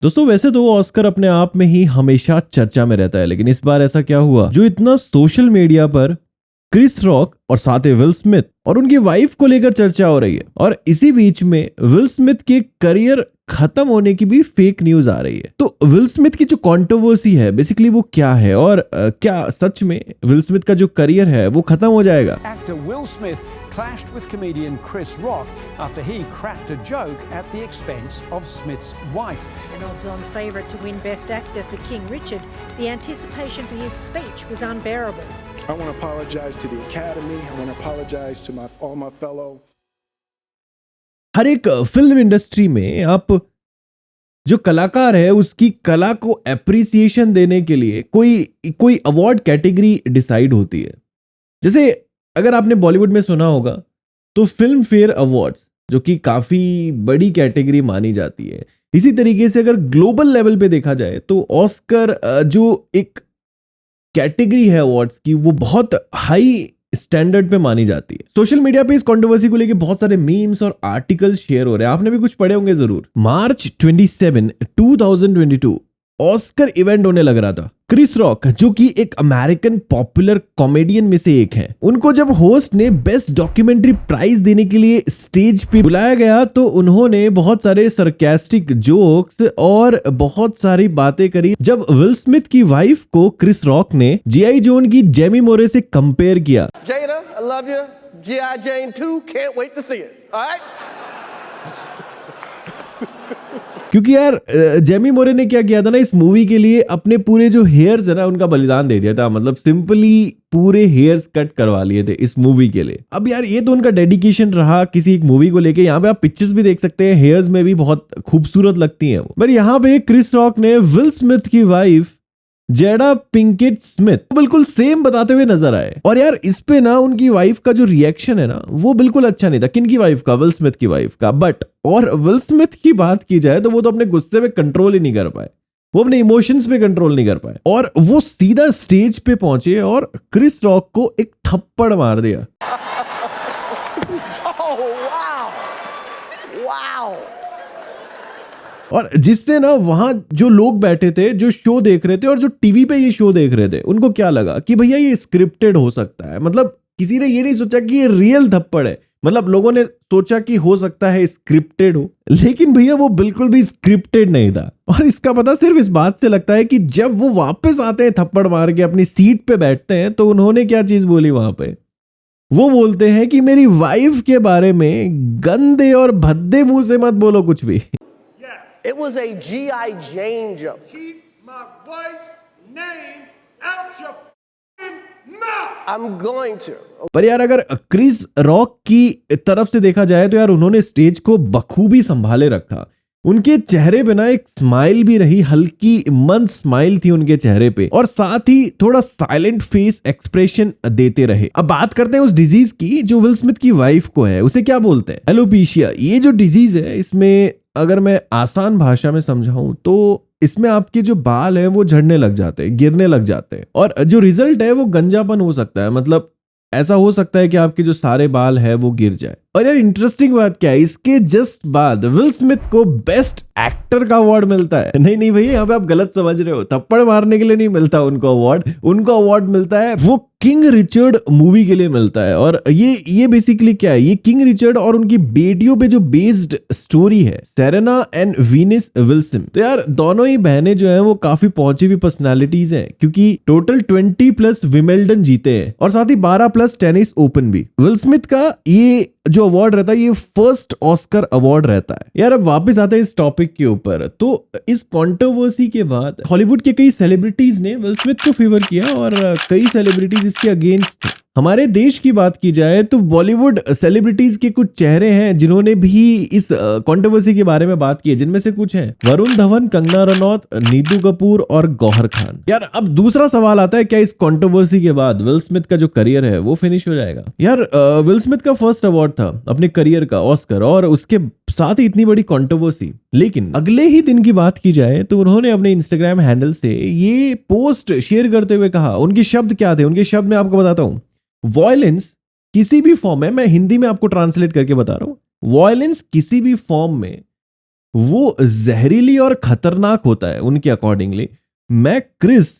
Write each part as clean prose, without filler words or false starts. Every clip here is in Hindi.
दोस्तों वैसे तो ऑस्कर अपने आप में ही हमेशा चर्चा में रहता है, लेकिन इस बार ऐसा क्या हुआ जो इतना सोशल मीडिया पर क्रिस रॉक और साथ ही विल स्मिथ और उनकी वाइफ को लेकर चर्चा हो रही है। और इसी बीच में विल स्मिथ के करियर खत्म होने की भी फेक न्यूज आ रही है। तो विल स्मिथ की जो कंट्रोवर्सी है बेसिकली वो क्या है, और क्या सच में विल स्मिथ का जो करियर है वो खत्म हो जाएगा? Actor Will Smith clashed with comedian Chris Rock after he cracked a joke at the expense of Smith's wife. An odds-on favourite to win Best Actor for King Richard, the anticipation for his speech was unbearable. I want to apologize to the Academy. I want to apologize to all my fellow. हर एक फिल्म इंडस्ट्री में आप जो कलाकार है उसकी कला को एप्रिसिएशन देने के लिए कोई अवार्ड कैटेगरी डिसाइड होती है। जैसे अगर आपने बॉलीवुड में सुना होगा तो फिल्म फेयर अवार्ड्स, जो कि काफी बड़ी कैटेगरी मानी जाती है। इसी तरीके से अगर ग्लोबल लेवल पे देखा जाए तो ऑस्कर जो एक कैटेगरी है अवार्ड्स की, वो बहुत हाई स्टैंडर्ड पे मानी जाती है। सोशल मीडिया पे इस कंट्रोवर्सी को लेके बहुत सारे मीम्स और आर्टिकल शेयर हो रहे हैं, आपने भी कुछ पढ़े होंगे जरूर। मार्च 27, 2022 ऑस्कर इवेंट होने लग रहा था। क्रिस रॉक, जो कि एक अमेरिकन पॉपुलर कॉमेडियन में से एक हैं, उनको जब होस्ट ने बेस्ट डॉक्यूमेंट्री प्राइज देने के लिए स्टेज पे बुलाया गया तो उन्होंने बहुत सारे सरकास्टिक जोक्स और बहुत सारी बातें करी। जब विल स्मिथ की वाइफ को क्रिस रॉक ने जीआई जोन की जेमी मोरे से कंपेयर किया। Jada, I love you. G.I. Jane 2, can't wait to see it. All right? क्योंकि यार जेमी मोरे ने क्या किया था ना, इस मूवी के लिए अपने पूरे जो हेयर्स है ना उनका बलिदान दे दिया था। मतलब सिंपली पूरे हेयर्स कट करवा लिए थे इस मूवी के लिए। अब यार ये तो उनका डेडिकेशन रहा किसी एक मूवी को लेके। यहाँ पे आप पिक्चर्स भी देख सकते हैं, हेयर्स में भी बहुत खूबसूरत लगती हैं वो। पर यहाँ पे क्रिस रॉक ने विल स्मिथ की वाइफ जेडा पिंकेट स्मिथ बिल्कुल सेम बताते हुए नजर आए। और यार इस पे ना उनकी वाइफ का जो रिएक्शन है ना वो बिल्कुल अच्छा नहीं था। किनकी वाइफ का? विल स्मिथ की वाइफ का। बट और विल स्मिथ की बात की जाए तो वो तो अपने गुस्से पे कंट्रोल ही नहीं कर पाए, वो अपने इमोशंस पे कंट्रोल नहीं कर पाए और वो सीधा स्टेज पे पहुंचे और क्रिस रॉक को एक थप्पड़ मार दिया। Oh, wow. Wow. और जिससे ना वहां जो लोग बैठे थे, जो शो देख रहे थे और जो टीवी पे ये शो देख रहे थे, उनको क्या लगा कि भैया ये स्क्रिप्टेड हो सकता है। मतलब किसी ने ये नहीं सोचा कि ये रियल थप्पड़ है। मतलब लोगों ने सोचा कि हो सकता है स्क्रिप्टेड हो, लेकिन भैया वो बिल्कुल भी स्क्रिप्टेड नहीं था। और इसका पता सिर्फ इस बात से लगता है कि जब वो वापस आते हैं थप्पड़ मार के अपनी सीट पे बैठते हैं तो उन्होंने क्या चीज बोली वहां पे। वो बोलते हैं कि मेरी वाइफ के बारे में गंदे और भद्दे मुंह से मत बोलो कुछ भी। It was a G.I. Jane joke. Keep my wife's name out your f***ing mouth. I'm going to. पर यार अगर क्रिस रॉक की तरफ से देखा जाए तो यार उन्होंने स्टेज को बखूबी संभाले रखा। उनके चेहरे पे ना एक स्माइल भी रही, हल्की मंद स्माइल थी उनके चेहरे पे, और साथ ही थोड़ा साइलेंट फेस एक्सप्रेशन देते रहे। अब बात करते हैं उस डिजीज की जो विल स्मिथ की वाइफ को है, उसे क्या बोलते हैं? एलोपेशिया। ये जो डिजीज है, इसमें अगर मैं आसान भाषा में समझाऊं तो इसमें आपके जो बाल है वो झड़ने लग जाते हैं, गिरने लग जाते हैं, और जो रिजल्ट है वो गंजापन हो सकता है। मतलब ऐसा हो सकता है कि आपके जो सारे बाल है वो गिर जाए। और यार इंटरेस्टिंग बात क्या है, इसके जस्ट बाद विल स्मिथ को बेस्ट एक्टर का अवार्ड मिलता है। नहीं भैया, यहाँ पे आप गलत समझ रहे हो। थप्पड़ मारने के लिए नहीं मिलता उनको अवार्ड, उनको अवार्ड मिलता है वो किंग रिचर्ड मूवी के लिए मिलता है। और ये बेसिकली क्या है, ये किंग रिचर्ड और उनकी बेटियों पे जो बेस्ड स्टोरी है, सेरेना एंड वीनस विल्सन। तो यार दोनों ही बहनें जो है वो काफी पहुंची हुई पर्सनालिटीज हैं, क्योंकि टोटल 20+ विमेल्डन जीते हैं और साथ ही 12+ टेनिस ओपन भी। विल स्मिथ का ये जो अवार्ड रहता है ये फर्स्ट ऑस्कर अवार्ड रहता है। यार अब वापस आते हैं इस टॉपिक के ऊपर। तो इस कंट्रोवर्सी के बाद हॉलीवुड के कई सेलिब्रिटीज ने विल स्मिथ को फेवर किया और कई सेलिब्रिटीज इसके अगेंस्ट थे। हमारे देश की बात की जाए तो बॉलीवुड सेलिब्रिटीज के कुछ चेहरे हैं जिन्होंने भी इस कंट्रोवर्सी के बारे में बात की है, जिनमें से कुछ हैं वरुण धवन, कंगना रनौत, नीतू कपूर और गौहर खान। यार अब दूसरा सवाल आता है, क्या इस कंट्रोवर्सी के बाद विल स्मिथ का जो करियर है वो फिनिश हो जाएगा? यार विल स्मिथ का फर्स्ट अवार्ड था अपने करियर का, ऑस्कर, और उसके साथ ही इतनी बड़ी कंट्रोवर्सी। लेकिन अगले ही दिन की बात की जाए तो उन्होंने अपने इंस्टाग्राम हैंडल से ये पोस्ट शेयर करते हुए कहा, उनके शब्द क्या थे? उनके शब्द मैं आपको बताता हूं। वॉयलेंस किसी भी फॉर्म में, मैं हिंदी में आपको ट्रांसलेट करके बता रहा हूं, वॉयलेंस किसी भी फॉर्म में वो जहरीली और खतरनाक होता है उनके अकॉर्डिंगली। मैं क्रिस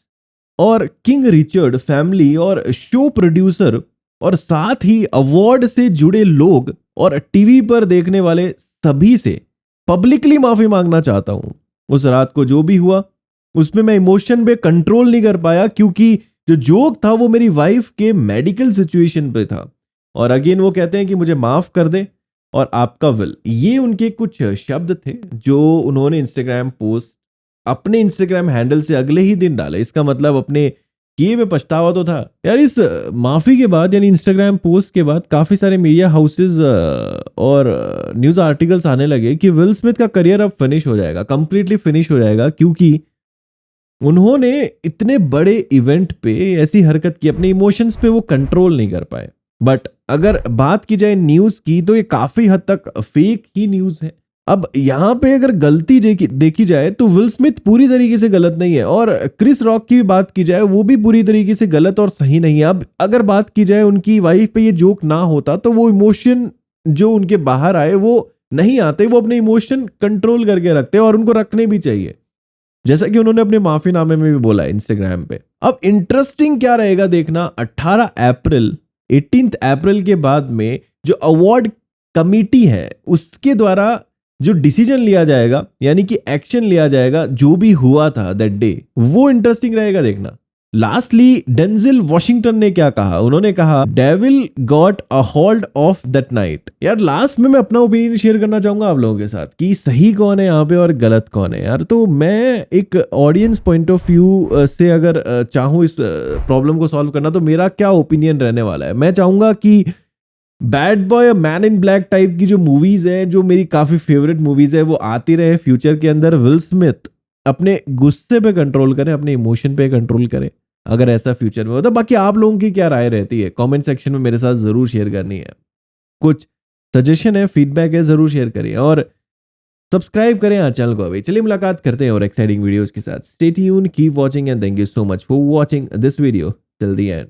और किंग रिचर्ड फैमिली और शो प्रोड्यूसर और साथ ही अवार्ड से जुड़े लोग और टीवी पर देखने वाले सभी से पब्लिकली माफी मांगना चाहता हूं। उस रात को जो भी हुआ उसमें मैं इमोशन पे कंट्रोल नहीं कर पाया, क्योंकि जो जोक था वो मेरी वाइफ के मेडिकल सिचुएशन पे था। और अगेन वो कहते हैं कि मुझे माफ कर दे और आपका विल, ये उनके कुछ शब्द थे जो उन्होंने इंस्टाग्राम पोस्ट अपने इंस्टाग्राम हैंडल से अगले ही दिन डाले। इसका मतलब अपने किए में पछतावा तो था यार। इस माफी के बाद यानी इंस्टाग्राम पोस्ट के बाद काफी सारे मीडिया हाउसेस और न्यूज आर्टिकल्स आने लगे कि विल स्मिथ का करियर अब फिनिश हो जाएगा, कंप्लीटली फिनिश हो जाएगा, क्योंकि उन्होंने इतने बड़े इवेंट पे ऐसी हरकत की, अपने इमोशंस पे वो कंट्रोल नहीं कर पाए। बट अगर बात की जाए न्यूज की तो ये काफी हद तक फेक ही न्यूज है। अब यहां पे अगर गलती देखी जाए तो विल स्मिथ पूरी तरीके से गलत नहीं है, और क्रिस रॉक की बात की जाए वो भी पूरी तरीके से गलत और सही नहीं है। अब अगर बात की जाए उनकी वाइफ पे ये जोक ना होता तो वो इमोशन जो उनके बाहर आए वो नहीं आते, वो अपने इमोशन कंट्रोल करके रखते और उनको रखने भी चाहिए, जैसा कि उन्होंने अपने माफीनामे में भी बोला है इंस्टाग्राम पे। अब इंटरेस्टिंग क्या रहेगा देखना, 18 अप्रैल के बाद में जो अवार्ड कमिटी है उसके द्वारा जो डिसीजन लिया जाएगा, यानी कि एक्शन लिया जाएगा जो भी हुआ था दैट डे, वो इंटरेस्टिंग रहेगा देखना। लास्टली डेंजिल वॉशिंगटन ने क्या कहा, उन्होंने कहा devil got a hold of that night. यार लास्ट में मैं अपना ओपिनियन शेयर करना चाहूंगा आप लोगों के साथ कि सही कौन है यहाँ पे और गलत कौन है यार। तो मैं एक ऑडियंस पॉइंट ऑफ व्यू से अगर चाहूँ इस प्रॉब्लम को सॉल्व करना तो मेरा क्या ओपिनियन रहने वाला है। मैं चाहूंगा कि bad boy, man in black type की जो मूवीज है, जो मेरी काफी फेवरेट मूवीज है, वो आती रहे फ्यूचर के अंदर। विल स्मिथ अपने गुस्से पे कंट्रोल करें, अपने इमोशन पे कंट्रोल करें, अगर ऐसा फ्यूचर में होता। बाकी आप लोगों की क्या राय रहती है कमेंट सेक्शन में मेरे साथ जरूर शेयर करनी है। कुछ सजेशन है, फीडबैक है, जरूर शेयर करिए और सब्सक्राइब करें यार चैनल को अभी। चलिए मुलाकात करते हैं और एक्साइटिंग वीडियोस के साथ। Stay tuned, keep watching and thank you so much for watching this video till the end.